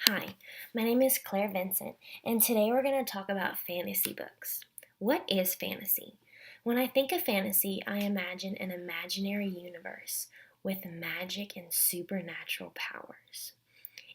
Hi, my name is Claire Vincent, and today we're going to talk about fantasy books. What is fantasy? When I think of fantasy, I imagine an imaginary universe with magic and supernatural powers.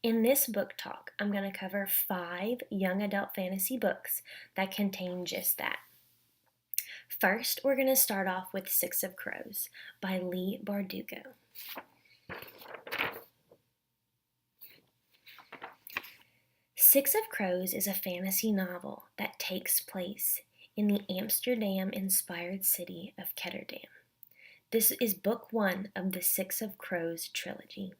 In this book talk, I'm going to cover 5 young adult fantasy books that contain just that. First, we're going to start off with Six of Crows by Leigh Bardugo. Six of Crows is a fantasy novel that takes place in the Amsterdam-inspired city of Ketterdam. This is book 1 of the Six of Crows trilogy.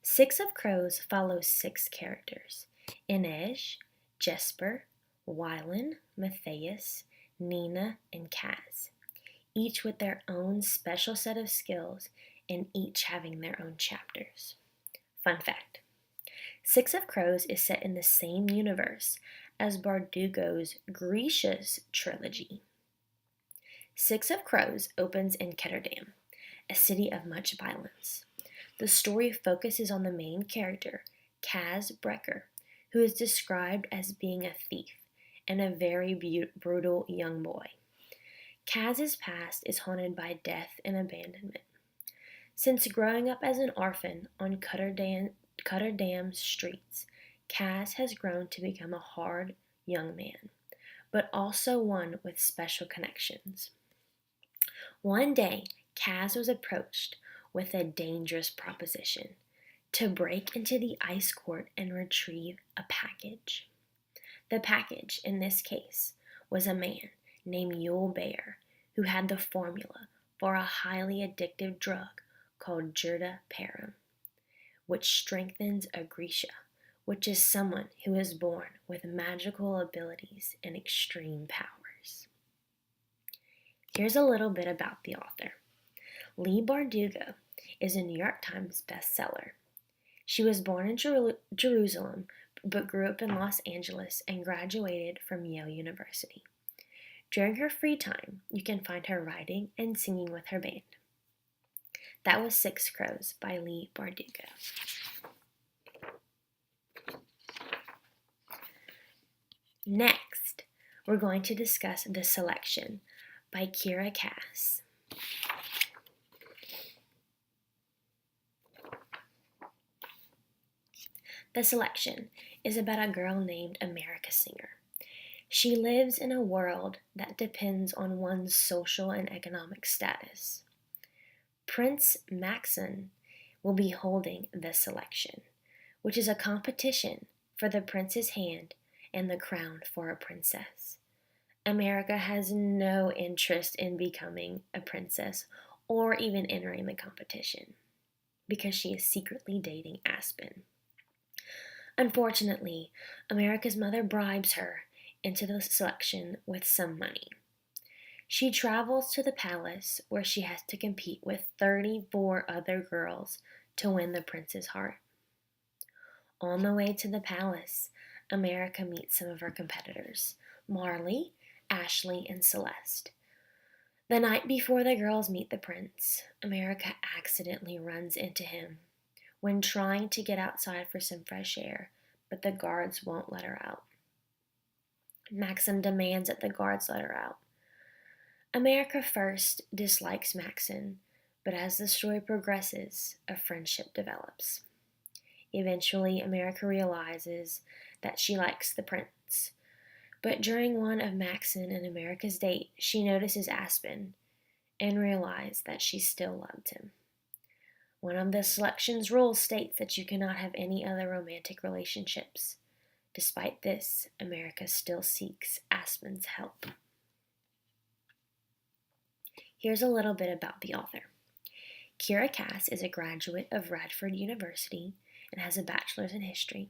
Six of Crows follows 6 characters: Inej, Jesper, Wylan, Matthias, Nina, and Kaz, each with their own special set of skills and each having their own chapters. Fun fact: Six of Crows is set in the same universe as Bardugo's Grisha's trilogy. Six of Crows opens in Ketterdam, a city of much violence. The story focuses on the main character, Kaz Brecker, who is described as being a thief and a very brutal young boy. Kaz's past is haunted by death and abandonment. Since growing up as an orphan on Ketterdam's streets, Kaz has grown to become a hard young man, but also one with special connections. One day, Kaz was approached with a dangerous proposition: to break into the ice court and retrieve a package. The package, in this case, was a man named Yule Bear who had the formula for a highly addictive drug called Jurda Param, which strengthens a Grisha, which is someone who is born with magical abilities and extreme powers. Here's a little bit about the author. Leigh Bardugo is a New York Times bestseller. She was born in Jerusalem, but grew up in Los Angeles and graduated from Yale University. During her free time, you can find her writing and singing with her band. That was Six Crows by Leigh Bardugo. Next, we're going to discuss The Selection by Kiera Cass. The Selection is about a girl named America Singer. She lives in a world that depends on one's social and economic status. Prince Maxon will be holding the Selection, which is a competition for the prince's hand and the crown for a princess. America has no interest in becoming a princess or even entering the competition because she is secretly dating Aspen. Unfortunately, America's mother bribes her into the selection with some money. She travels to the palace where she has to compete with 34 other girls to win the prince's heart. On the way to the palace, America meets some of her competitors, Marley, Ashley, and Celeste. The night before the girls meet the prince, America accidentally runs into him when trying to get outside for some fresh air, but the guards won't let her out. Maxon demands that the guards let her out. America first dislikes Maxon, but as the story progresses, a friendship develops. Eventually, America realizes that she likes the prince, but during one of Maxon and America's date, she notices Aspen and realizes that she still loved him. One of the selection's rules states that you cannot have any other romantic relationships. Despite this, America still seeks Aspen's help. Here's a little bit about the author. Kiera Cass is a graduate of Radford University and has a bachelor's in history.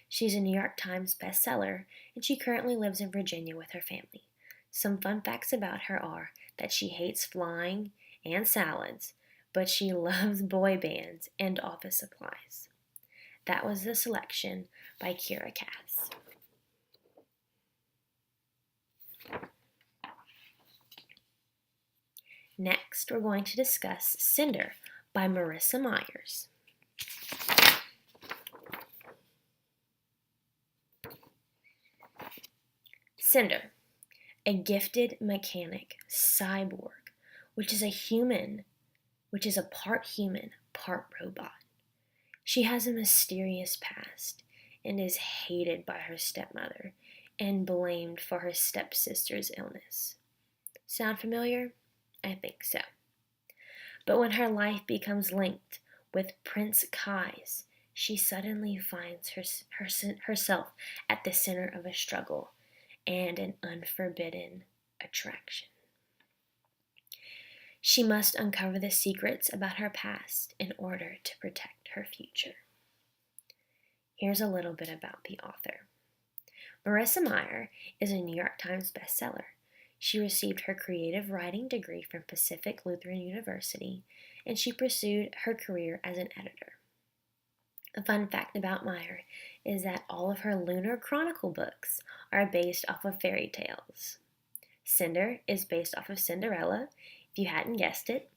She's a New York Times bestseller, and she currently lives in Virginia with her family. Some fun facts about her are that she hates flying and salads, but she loves boy bands and office supplies. That was The Selection by Kiera Cass. Next, we're going to discuss Cinder by Marissa Myers. Cinder, a gifted mechanic, cyborg, which is a part human, part robot. She has a mysterious past and is hated by her stepmother and blamed for her stepsister's illness. Sound familiar? I think so. But when her life becomes linked with Prince Kai's, she suddenly finds herself at the center of a struggle and an unforbidden attraction. She must uncover the secrets about her past in order to protect her future. Here's a little bit about the author. Marissa Meyer is a New York Times bestseller. She received her creative writing degree from Pacific Lutheran University, and she pursued her career as an editor. A fun fact about Meyer is that all of her Lunar Chronicle books are based off of fairy tales. Cinder is based off of Cinderella, if you hadn't guessed it,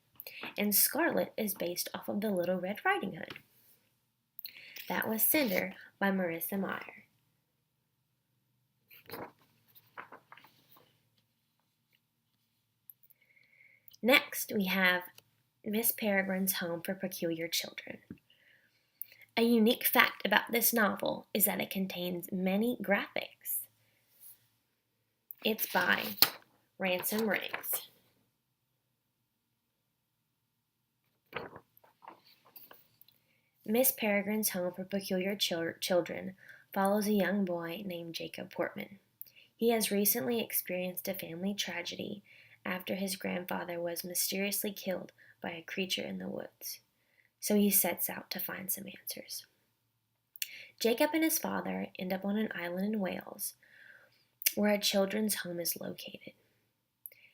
and Scarlet is based off of the Little Red Riding Hood. That was Cinder by Marissa Meyer. Next, we have Miss Peregrine's Home for Peculiar Children. A unique fact about this novel is that it contains many graphics. It's by Ransom Riggs. Miss Peregrine's Home for Peculiar Children follows a young boy named Jacob Portman. He has recently experienced a family tragedy after his grandfather was mysteriously killed by a creature in the woods. So he sets out to find some answers. Jacob and his father end up on an island in Wales where a children's home is located.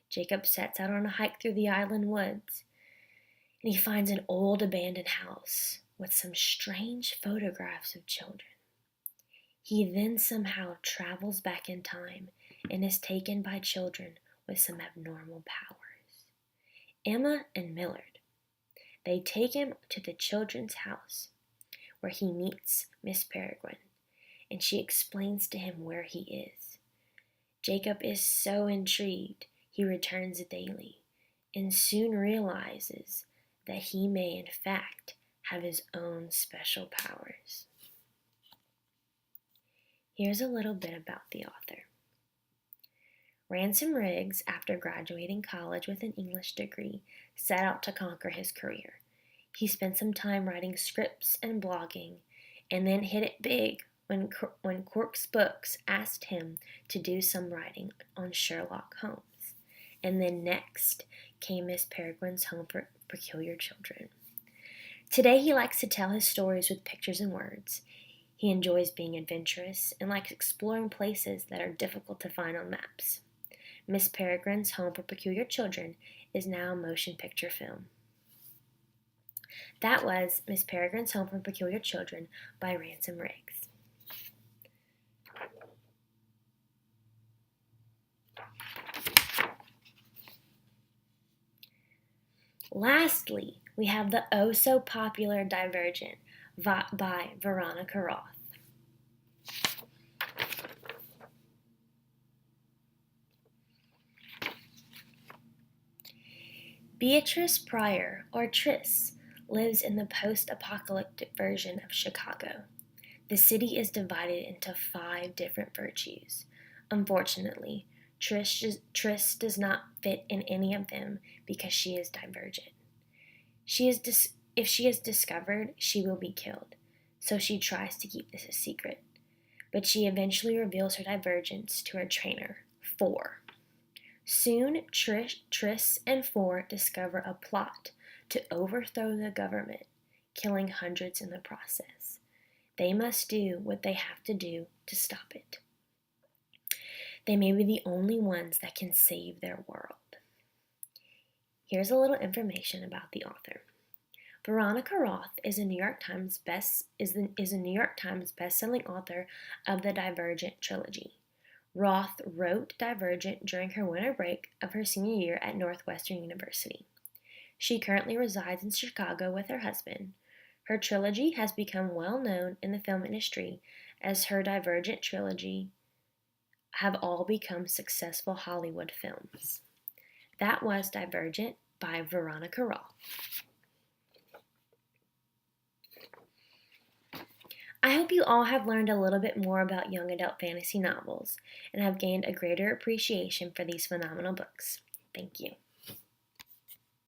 Jacob sets out on a hike through the island woods, and he finds an old abandoned house with some strange photographs of children. He then somehow travels back in time and is taken by children with some abnormal powers. Emma and Millard. They take him to the children's house where he meets Miss Peregrine, and she explains to him where he is. Jacob is so intrigued he returns daily and soon realizes that he may in fact have his own special powers. Here's a little bit about the author. Ransom Riggs, after graduating college with an English degree, set out to conquer his career. He spent some time writing scripts and blogging, and then hit it big when Quark's Books asked him to do some writing on Sherlock Holmes. And then next came Miss Peregrine's Home for Peculiar Children. Today he likes to tell his stories with pictures and words. He enjoys being adventurous and likes exploring places that are difficult to find on maps. Miss Peregrine's Home for Peculiar Children is now a motion picture film. That was Miss Peregrine's Home for Peculiar Children by Ransom Riggs. Lastly, we have the oh-so-popular Divergent by Veronica Roth. Beatrice Pryor, or Triss, lives in the post-apocalyptic version of Chicago. The city is divided into 5 different virtues. Unfortunately, Triss does not fit in any of them because she is divergent. If she is discovered, she will be killed, so she tries to keep this a secret. But she eventually reveals her divergence to her trainer, Four. Soon, Triss and Four discover a plot to overthrow the government, killing hundreds in the process. They must do what they have to do to stop it. They may be the only ones that can save their world. Here's a little information about the author. Veronica Roth is a New York Times best-selling author of the Divergent trilogy. Roth wrote Divergent during her winter break of her senior year at Northwestern University. She currently resides in Chicago with her husband. Her trilogy has become well known in the film industry as her Divergent trilogy have all become successful Hollywood films. That was Divergent by Veronica Raw. I hope you all have learned a little bit more about young adult fantasy novels and have gained a greater appreciation for these phenomenal books. Thank you.